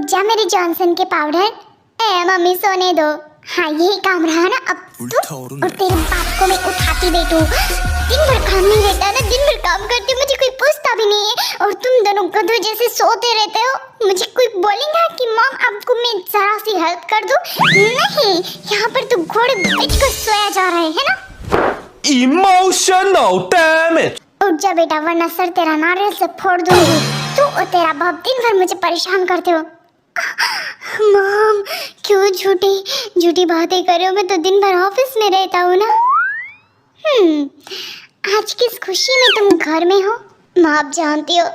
जा मेरे जॉनसन के पाउडर। ए मम्मी सोने दो। हाँ यही काम रहा ना अब तू और तेरे बाप को मैं उठाती बैठूं। दिन भर काम नहीं रहता ना, दिन भर काम करती हूँ, मुझे कोई पूछता भी नहीं है और तुम दोनों गधों जैसे सोते रहते हो। मुझे कोई बोलेगा कि मॉम आपको मैं जरा सी हेल्प कर दूं? नहीं, यहाँ पर तो घोड़े बेच कर सोया जा रहा है ना। Emotional damage। उठ जा बेटा वरना सर तेरा नारियल से फोड़ दूंगी। तू और तेरा बाप दिन भर मुझे परेशान करते हो। मॉम क्यों झूठी बातें कर रहे हो? मैं तो दिन भर ऑफिस में रहता हूँ ना। आज किस खुशी में तुम घर में हो? माँ आप जानती हो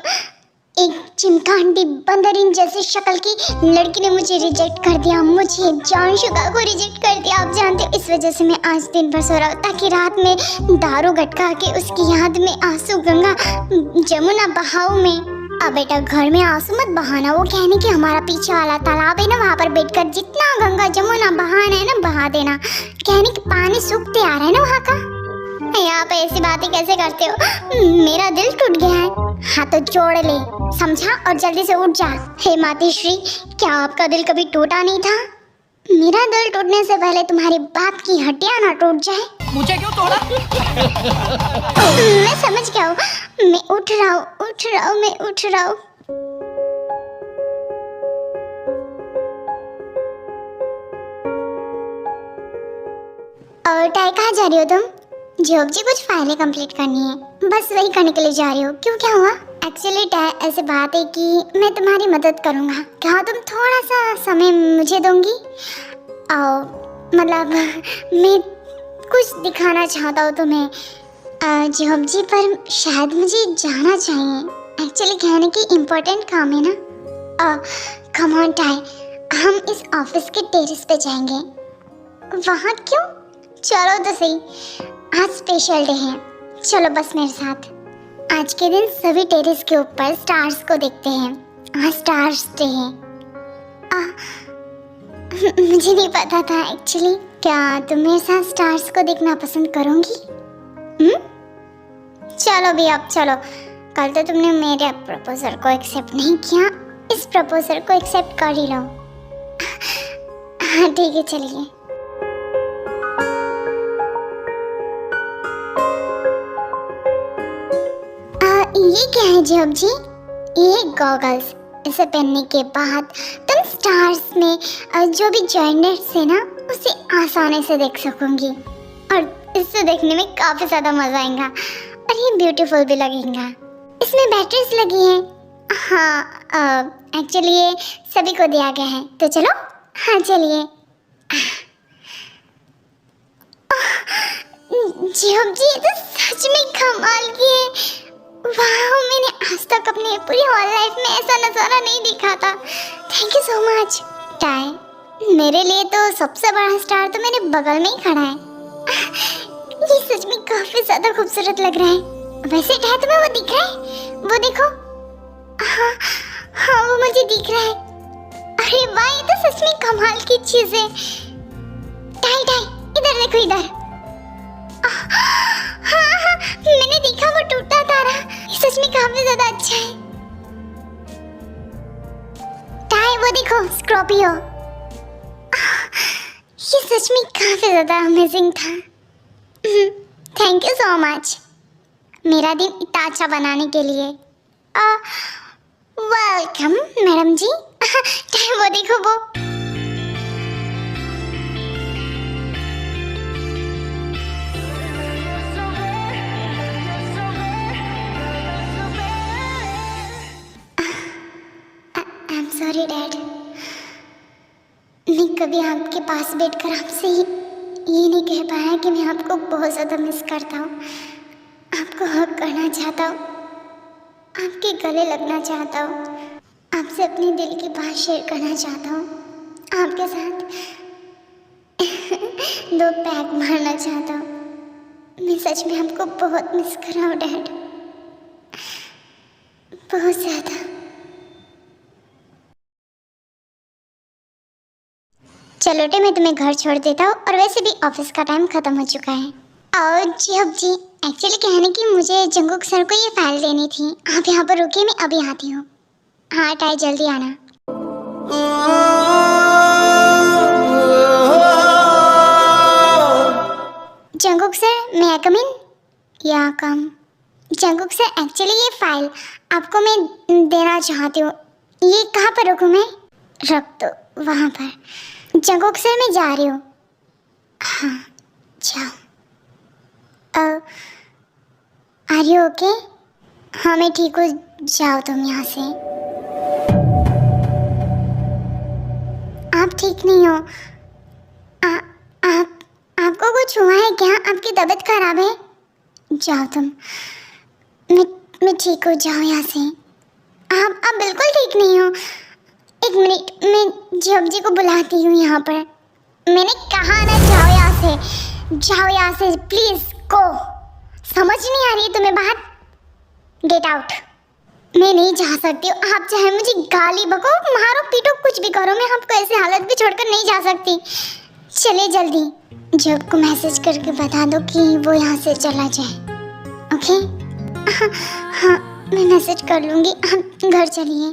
एक चिमकांडी बंदरिन जैसी शक्ल की लड़की ने मुझे रिजेक्ट कर दिया, मुझे जॉन शुगा को रिजेक्ट कर दिया। आप जानते हो इस वजह से मैं आज दिन भर सो रहा हूँ ताकि रात में दारू गटका के उसकी याद में आंसू गंगा जमुना बहाव में। अब बेटा घर में आंसू मत बहाना, वो कहने कि हमारा पीछे वाला तालाब है ना वहाँ पर बैठकर जितना गंगा जमुना बहाना है ना बहा देना। कहने कि पानी सूखते आ रहा है ना वहाँ का। यहाँ पे ऐसी बातें कैसे करते हो? मेरा दिल टूट गया है। हाँ तो जोड़ ले समझा और जल्दी से उठ जा। हे मातेश्री क्या आपका दिल कभी टूटा नहीं था? मेरा दिल टूटने से पहले तुम्हारे बाप की हड्डियां ना टूट जाए। मुझे क्यों तोड़ा? मैं समझ गया हूँ, मैं उठ रहा हूँ, मैं उठ रहा हूँ। और टाई कहाँ जा रही हो तुम? जॉब जी कुछ फाइलें कंप्लीट करनी है, बस वही करने के लिए जा रही हो। क्यों क्या हुआ? एक्चुअली ऐसी बात है कि मैं तुम्हारी मदद करूँगा। क्या तुम थोड़ा सा समय मुझे दोगी? मतलब मैं कुछ दिखाना चाहता हूँ तुम्हें जॉब जी, पर शायद मुझे जाना चाहिए। एक्चुअली कहने की इम्पोर्टेंट काम है ना। कम ऑन टाई, हम इस ऑफिस के टेरेस पे जाएंगे। वहाँ क्यों? चलो तो सही, आज स्पेशल डे है, चलो बस मेरे साथ। आज के दिन सभी टेरेस के ऊपर स्टार्स को देखते हैं। आज स्टार्स डे है। मुझे नहीं पता था एक्चुअली। क्या तुम मेरे साथ स्टार्स को देखना पसंद करोगी? चलो भी अब चलो। कल तो तुमने मेरे प्रपोजल को एक्सेप्ट नहीं किया, इस प्रपोजल को एक्सेप्ट कर ही लो। हाँ ठीक है चलिए। ये क्या है जॉब जी? ये गॉगल्स, इसे पहनने के बाद तुम स्टार्स में जो भी जॉइंट्स है ना उसे आसानी से देख सकोगी और इससे देखने में काफी ज्यादा मजा आएगा और ये ब्यूटीफुल भी लगेगा। इसमें बैटरीज लगी हैं। हाँ एक्चुअली ये सभी को दिया गया है, तो चलो। हाँ चलिए। जॉब जी ये तो सच में कमाल की है। वाह, मैंने आज तक अपनी पूरी हॉल लाइफ में ऐसा नज़ारा नहीं देखा था। Thank you so much tie. मेरे लिए तो सबसे बड़ा स्टार तो मेरे बगल में ही खड़ा है। ये सच में काफी ज्यादा खूबसूरत लग रहा है। वैसे टाई तुम्हें वो दिख रहा है? वो देखो। हाँ हाँ वो मुझे दिख रहा है। अरे वाह, ये तो सच में कमाल की चीज है। टाई टाई इधर देखो, इधर। हाँ मैंने देखा वो टूटा तारा, ये सच में काफी ज्यादा अच्छा है। टाई वो देखो स्कॉर्पियो, ये सच में काफी ज्यादा अमेजिंग था। थैंक यू सो मच मेरा दिन इतना अच्छा बनाने के लिए। वेलकम मैडम जी। टाई वो देखो वो। सॉरी डैड, मैं कभी आपके पास बैठकर आपसे ये नहीं कह पाया कि मैं आपको बहुत ज़्यादा मिस करता हूँ, आपको हक करना चाहता हूँ, आपके गले लगना चाहता हूँ, आपसे अपने दिल की बात शेयर करना चाहता हूँ, आपके साथ 2 पैक मारना चाहता हूँ। मैं सच में आपको बहुत मिस कर रहा हूँ डैड, बहुत ज़्यादा। चलो मैं तुम्हें घर छोड़ देता हूँ और वैसे भी ऑफिस का टाइम खत्म हो चुका है। और जी अब जी एक्चुअली कहने की मुझे जंगकुक सर को ये फाइल देनी थी। आप यहाँ पर रुकिए, मैं अभी आती हूँ। हाँ टाई जल्दी आना। जंगकुक सर, मैं कम इन? या कम? जंगकुक सर, एक्चुअली ये फाइल आपको मैं देना चाहती हूँ। ये कहाँ पर रखूँ मैं? रख दो वहाँ पर। जंगकुक सर, मैं जा रही हूँ। हाँ, जाओ। Are you okay? हाँ, मैं ठीक हूँ। जाओ तुम यहाँ से। आप ठीक नहीं हो। आपको कुछ हुआ है क्या? आपकी तबीयत खराब है? जाओ तुम। मैं ठीक हूँ, जाओ यहाँ से। आप बिल्कुल ठीक नहीं हो। एक मिनट, मैं जब जी को बुलाती हूँ यहाँ पर। मैंने कहा ना, जाओ यहाँ से, जाओ यहाँ से प्लीज गो। समझ नहीं आ रही है तुम्हें बात? Get out. मैं नहीं जा सकती हूँ। आप चाहे मुझे गाली बको, मारो पीटो, कुछ भी करो, मैं आपको ऐसे हालत में छोड़कर नहीं जा सकती। चले जल्दी। जब को मैसेज करके बता दो कि वो यहाँ से चला जाए। ओके? हाँ, मैं मैसेज कर लूँगी। आप घर चलिए।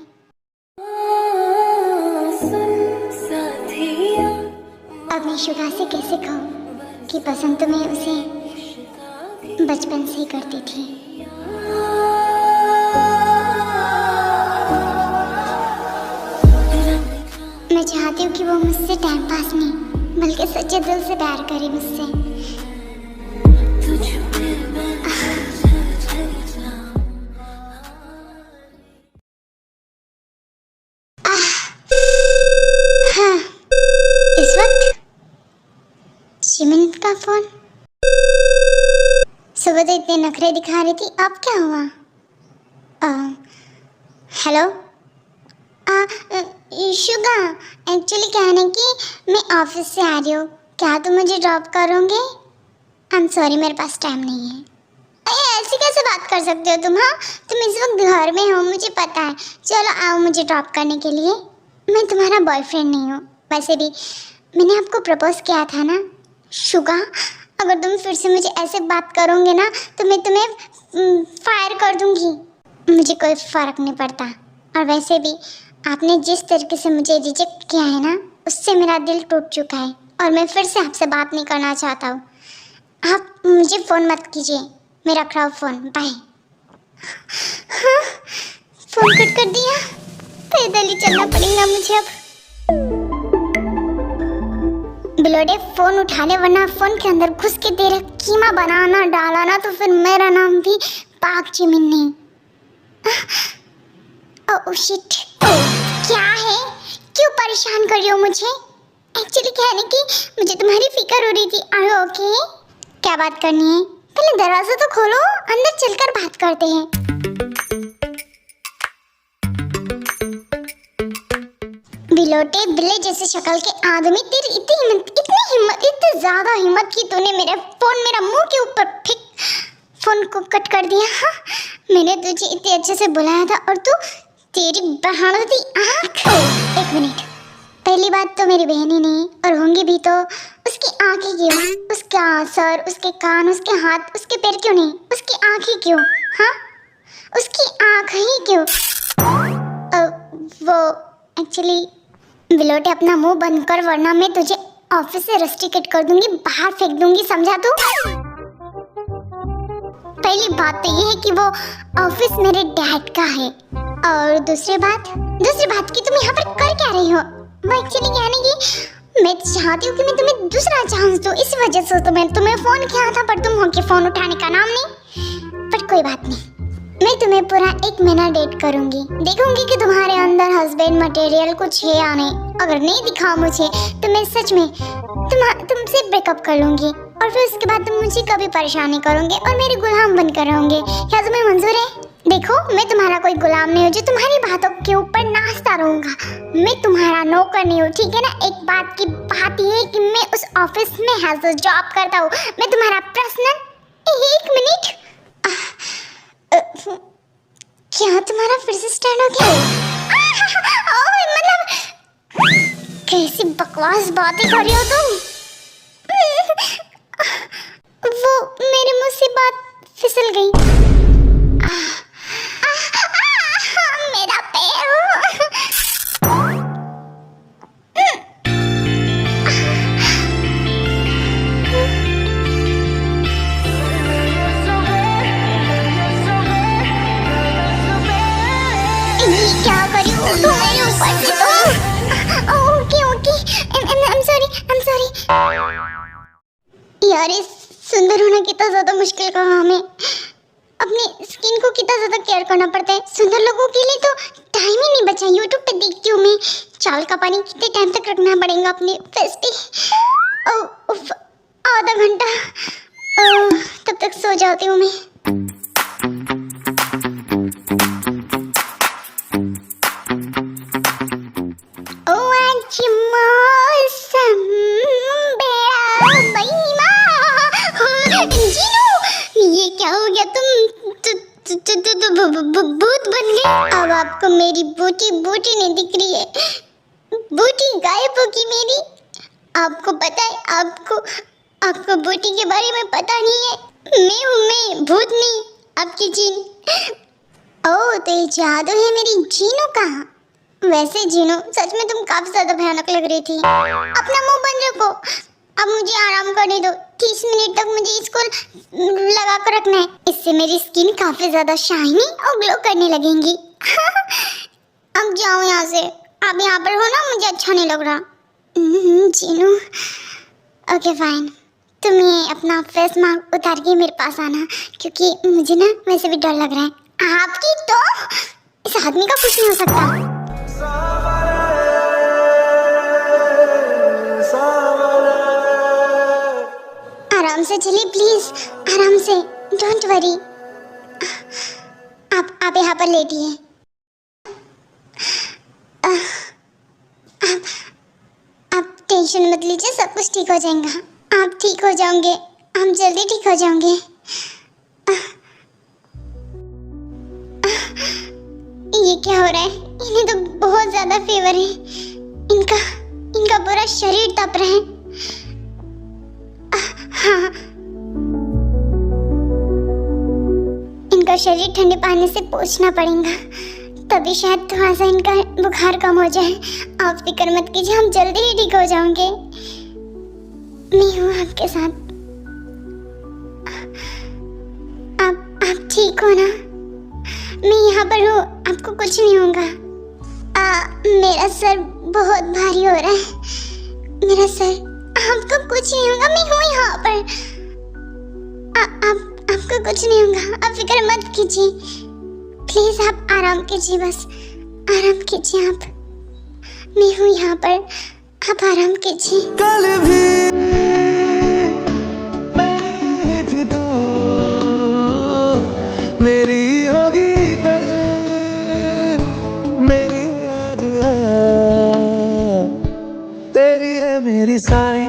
अब मैं शुगा से कैसे कहूँ कि पसंद तो मैं उसे बचपन से ही करती थी। मैं चाहती हूँ कि वो मुझसे टाइम पास नहीं बल्कि सच्चे दिल से प्यार करे मुझसे। हाँ, इस वक्त जिमिन का फोन। सुबह तो इतने नखरे दिखा रही थी, अब क्या हुआ? हेलो शुगा, एक्चुअली क्या है ना कि मैं ऑफिस से आ रही हूँ, क्या तुम मुझे ड्रॉप करोगे? आई एम सॉरी, मेरे पास टाइम नहीं है। अरे ऐसी कैसे बात कर सकते हो तुम? हाँ, तुम इस वक्त घर में हो, मुझे पता है। चलो आओ मुझे ड्रॉप करने के लिए। मैं तुम्हारा बॉयफ्रेंड नहीं हूँ। वैसे भी मैंने आपको प्रपोज किया था ना शुगा। अगर तुम फिर से मुझे ऐसे बात करोगे ना तो मैं तुम्हें फायर कर दूँगी। मुझे कोई फ़र्क नहीं पड़ता। और वैसे भी आपने जिस तरीके से मुझे रिजेक्ट किया है ना, उससे मेरा दिल टूट चुका है और मैं फिर से आपसे बात नहीं करना चाहता हूँ। आप मुझे फ़ोन मत कीजिए। मैं रख रहा हूँ फ़ोन, बाय। हाँ, फ़ोन कट कर दिया। पैदल ही चलना पड़ेगा मुझे अब। बिलोडे, फ़ोन उठाने वरना फ़ोन के अंदर घुस के तेरा कीमा बनाना डाला ना तो फिर मेरा नाम भी पाक जिमिन नहीं। ओह शिट, क्या है? क्यों परेशान कर रही हो मुझे? एक्चुअली क्या है ना कि मुझे तुम्हारी फिक्र हो रही थी। Are you okay? क्या बात करनी है? पहले दरवाजा तो खोलो, अंदर चलकर बात करते हैं। बिलोटे बिल्ले जैसे शक्ल के आदमी, तेरी इतनी ज्यादा हिम्मत की तूने मेरा मुंह के ऊपर फेंक फोन को कट कर दिया। हाँ, मैंने तुझे इतने अच्छे से बुलाया था और तू तेरी बहन की आँख। एक मिनट, पहली बात तो मेरी बहन ही नहीं और होंगी भी तो उसकी आँखें क्यों? उसका सर, उसके कान, उसके हाथ, उसके पैर क्यों नहीं? उसकी आँखें क्यों? हाँ, उसकी आँख ही क्यों? वो एक्चुअली बिलोटे अपना मुंह बंद कर वरना मैं तुझे ऑफिस से रस्टिकेट कर दूंगी, बाहर फेंक दूंगी, समझा तू? पहली बात तो ये है कि वो ऑफिस मेरे डैड का है और दूसरी बात कि तुम यहाँ पर कर क्या रही हो? वो एक्चुअली क्या है ना कि मैं चाहती हूँ कि मैं तुम्हें दूसरा चांस दूँ, इस वजह से तो मैं तुम्हें फोन किया था पर तुम हो के फोन उठाने का नाम नहीं। पर कोई बात नहीं, मैं तुम्हें पूरा 1 महीना डेट करूंगी, देखूंगी कि तुम्हारे अंदर हस्बैंड मटेरियल कुछ है या नहीं। अगर नहीं दिखा मुझे तो मैं सच में तुमसे ब्रेकअप कर लूंगी और फिर उसके बाद तुम मुझे कभी परेशान नहीं करोगे और मेरे गुलाम बनकर रहोगे। क्या तुम्हें मंजूर है? देखो, मैं तुम्हारा कोई गुलाम नहीं हूँ जो तुम्हारी बातों के ऊपर नाचता रहूंगा। मैं तुम्हारा नौकर नहीं हूँ, ठीक है ना? एक बात की बात ये है कि मैं उस ऑफिस में एज अ जॉब करता हूँ। मैं तुम्हारा पर्सनल। एक मिनट, क्या तुम्हारा फिर से स्टार्ट हो गया? मतलब कैसी बकवास बातें कर रही हो तुम? वो मेरे मुंह से बात फिसल गई। मेरा पैर। यार इस सुंदर होना कितना ज़्यादा मुश्किल काम है। अपनी स्किन को कितना ज़्यादा केयर करना पड़ता है। सुंदर लोगों के लिए तो टाइम ही नहीं बचा। यूट्यूब पे देखती हूँ मैं, चाल का पानी कितने टाइम तक रखना पड़ेगा अपने फेस पे। आधा घंटा, तब तक सो जाती हूँ मैं। आज मौसम बड़ा बेईमान। जीनू, ये क्या हो गया? तुम भूत बन गए। अब आपको मेरी बूटी नहीं दिख रही है। बूटी गायब होगी मेरी। आपको पता है, आपको बूटी के बारे में पता नहीं है। मैं भूत नहीं, आपकी जीन। ओह, तो ये जादू है मेरी जीनू का। वैसे जीनू, सच में तुम काफी ज्यादा भयानक लग रही थी। अपना मुंह बंद रखो, अब मुझे आराम करने दो। 30 मिनट तक मुझे इसको लगा कर रखना है। इससे मेरी स्किन काफी ज्यादा शाइनी और ग्लो करने लगेंगी। अब जाओ यहाँ से। आप यहाँ पर हो ना, मुझे अच्छा नहीं लग रहा। Jinu, okay fine. तुम ये अपना फेस मास्क उतार के मेरे पास आना, क्योंकि मुझे ना वैसे भी डर लग रहा है। आपकी तो इस आदमी का कुछ नहीं हो सकता। आराम से चलिए प्लीज, आराम से, डोंट वरी। आप यहाँ पर लेटिए। आप टेंशन मत लीजिए, सब कुछ ठीक हो जाएगा। आप ठीक हो जाओगे, हम जल्दी ठीक हो जाओगे। ये क्या हो रहा है? इन्हें तो बहुत ज्यादा फीवर है। इनका पूरा शरीर तप रहा है। हाँ, इनका शरीर ठंडे पानी से पोंछना पड़ेगा, तभी शायद थोड़ा सा इनका बुखार कम हो जाए। आप फिक्र मत कीजिए, हम जल्दी ही ठीक हो जाएंगे। मैं हूँ आपके साथ। आप ठीक हो ना? मैं यहाँ पर हूँ, आपको कुछ नहीं होगा। मेरा सर बहुत भारी हो रहा है। मेरा सर, आपको कुछ नहीं होगा। मैं हूँ यहाँ पर। आपको कुछ नहीं होगा, आप फिक्र मत कीजिए। प्लीज आप आराम कीजिए, बस आराम कीजिए आप। मैं हूँ यहाँ पर, आप आराम कीजिए। कल भी तो मेरी होगी, मेरी याद तेरी है मेरी सारी।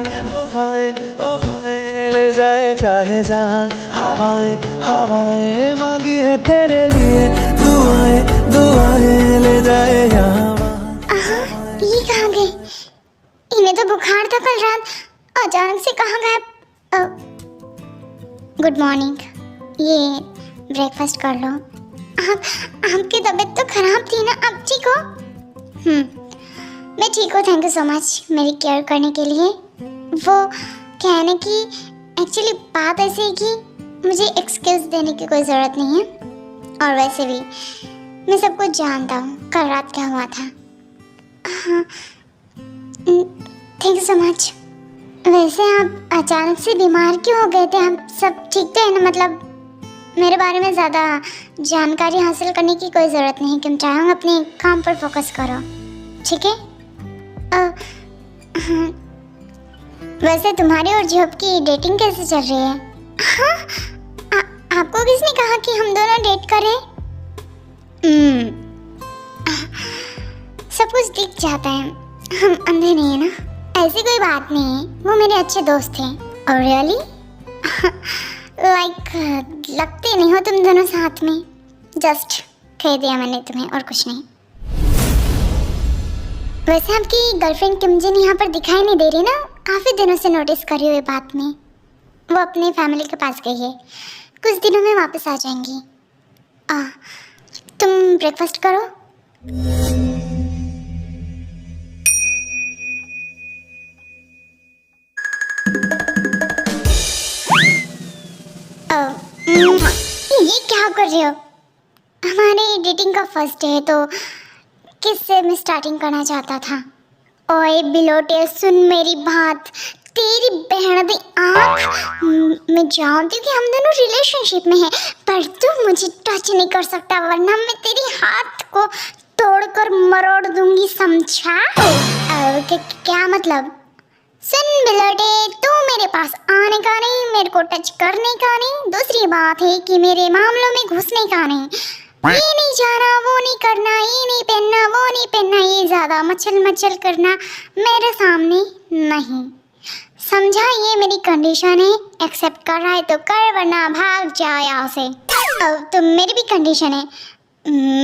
ले जाए चाहे जहाँ, हवाएं मांगी है तेरे लिए। दुआएं ले जाए यहाँ वहाँ। ये कहाँ गए? इन्हें तो बुखार था कल रात, अचानक से कहाँ गायब? गुड मॉर्निंग, ये ब्रेकफास्ट कर लो। आपकी तबीयत तो खराब थी ना, आप ठीक हो? मैं ठीक हूँ, थैंक यू सो मच मेरी केयर करने के लिए। वो क्या है ना कि एक्चुअली बात ऐसी है कि मुझे एक्सक्यूज देने की कोई ज़रूरत नहीं है, और वैसे भी मैं सब कुछ जानता हूँ कल रात क्या हुआ था। हाँ, थैंक यू सो मच। वैसे आप अचानक से बीमार क्यों हो गए थे? आप सब ठीक तो है ना? मतलब मेरे बारे में ज़्यादा जानकारी हासिल करने की कोई ज़रूरत नहीं। तुम चाहो अपने काम पर फोकस करो, ठीक है? हाँ, वैसे तुम्हारी और जॉब की डेटिंग कैसे चल रही है? हाँ, आपको किसने कहा कि हम दोनों डेट करें? सब कुछ दिख जाता है, हम अंधे नहीं है ना। ऐसी कोई बात नहीं है, वो मेरे अच्छे दोस्त थे। और रियली लाइक लगते नहीं हो तुम दोनों साथ में। जस्ट कह दिया मैंने तुम्हें, और कुछ नहीं। वैसे आपकी गर्लफ्रेंड किमजिन यहाँ पर दिखाई नहीं दे रही ना? काफ़ी दिनों से नोटिस करी हुई बात में। वो अपनी फैमिली के पास गई है, कुछ दिनों में वापस आ जाएंगी। तुम ब्रेकफास्ट करो। ये क्या कर रहे हो? हमारे डेटिंग का फर्स्ट डे है, तो किससे मैं स्टार्टिंग करना चाहता था। ओए बिलोटे, सुन मेरी बात। तेरी बहन दी आँख, मैं जानती हूँ कि हम दोनों रिलेशनशिप में हैं, पर तू मुझे टच नहीं कर सकता वरना मैं तेरी हाथ को तोड़कर मरोड़ दूंगी, समझा? क्या मतलब? सुन बिलटे, तू मेरे पास आने का नहीं, मेरे को टच करने का नहीं, दूसरी बात है कि मेरे मामलों में घुसने का नहीं। ये नहीं जाना, वो नहीं करना, ये नहीं पहनना, वो नहीं पहनना, ये ज्यादा मचल मचल करना मेरे सामने नहीं, समझा? ये मेरी कंडीशन है, एक्सेप्ट कर रहा है तो कर वरना भाग जा यहाँ से। अब तो मेरी भी कंडीशन है,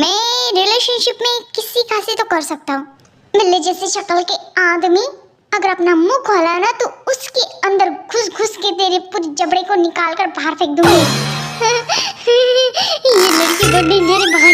मैं रिलेशनशिप में किसी का से तो कर सकता हूँ। बिल्ली जैसी शक्ल के आदमी अगर अपना मुंह खोला ना तो उसके अंदर घुस घुस के तेरे पूरी जबड़े को निकाल कर बाहर फेंक दूंगी। ये लड़की बड़ी डेंजर है।